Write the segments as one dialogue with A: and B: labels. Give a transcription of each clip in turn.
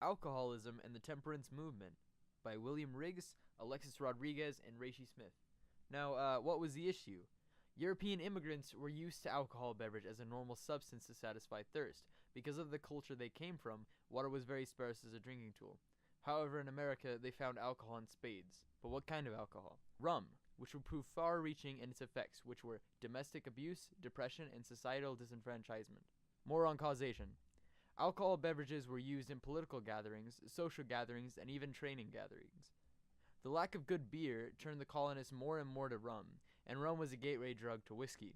A: Alcoholism and the Temperance Movement by William Riggs, Alexis Rodriguez, and Reishi Smith. Now, what was the issue? European immigrants were used to alcohol beverage as a normal substance to satisfy thirst. Because of the culture they came from, water was very sparse as a drinking tool. However, in America, they found alcohol in spades. But what kind of alcohol? Rum, which would prove far-reaching in its effects, which were domestic abuse, depression, and societal disenfranchisement. More on causation. Alcohol beverages were used in political gatherings, social gatherings, and even training gatherings. The lack of good beer turned the colonists more and more to rum, and rum was a gateway drug to whiskey.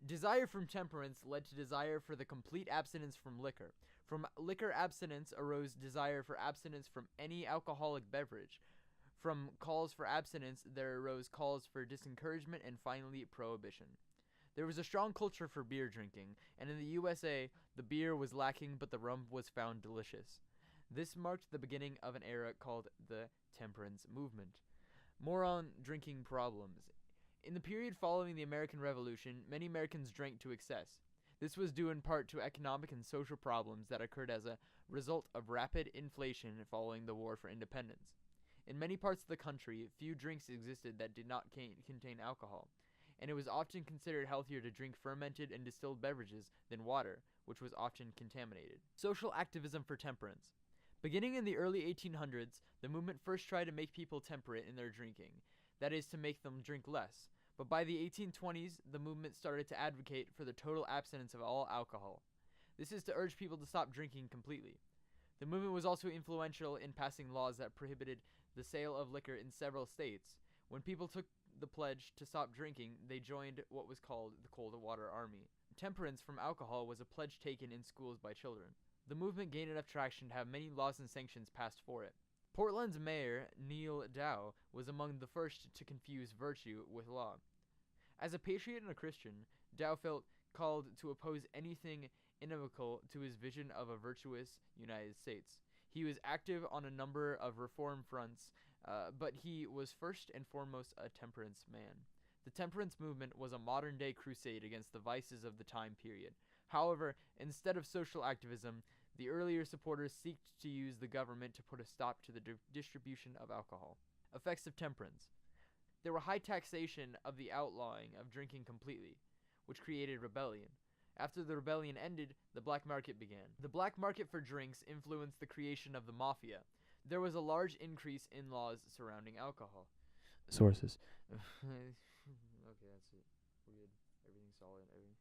A: Desire from temperance led to desire for the complete abstinence from liquor. From liquor abstinence arose desire for abstinence from any alcoholic beverage. From calls for abstinence, there arose calls for disencouragement and finally prohibition. There was a strong culture for beer drinking, and in the USA, the beer was lacking but the rum was found delicious. This marked the beginning of an era called the Temperance Movement. More on drinking problems. In the period following the American Revolution, many Americans drank to excess. This was due in part to economic and social problems that occurred as a result of rapid inflation following the War for Independence. In many parts of the country, few drinks existed that did not contain alcohol, and it was often considered healthier to drink fermented and distilled beverages than water, which was often contaminated. Social activism for temperance. Beginning in the early 1800s, the movement first tried to make people temperate in their drinking, that is, to make them drink less. But by the 1820s, the movement started to advocate for the total abstinence of all alcohol. This is to urge people to stop drinking completely. The movement was also influential in passing laws that prohibited the sale of liquor in several states. When people took the pledge to stop drinking, they joined what was called the Cold Water Army. Temperance from alcohol was a pledge taken in schools by children. The movement gained enough traction to have many laws and sanctions passed for it. Portland's mayor, Neil Dow, was among the first to confuse virtue with law. As a patriot and a Christian, Dow felt called to oppose anything inimical to his vision of a virtuous United States. He was active on a number of reform fronts, but he was first and foremost a temperance man. The temperance movement was a modern-day crusade against the vices of the time period. However, instead of social activism, the earlier supporters sought to use the government to put a stop to the distribution of alcohol. Effects of temperance. There were high taxation of the outlawing of drinking completely, which created rebellion. After the rebellion ended, the black market began. The black market for drinks influenced the creation of the mafia. There was a large increase in laws surrounding alcohol. Sources. Okay, that's it. We're good. Everything's solid. Everything's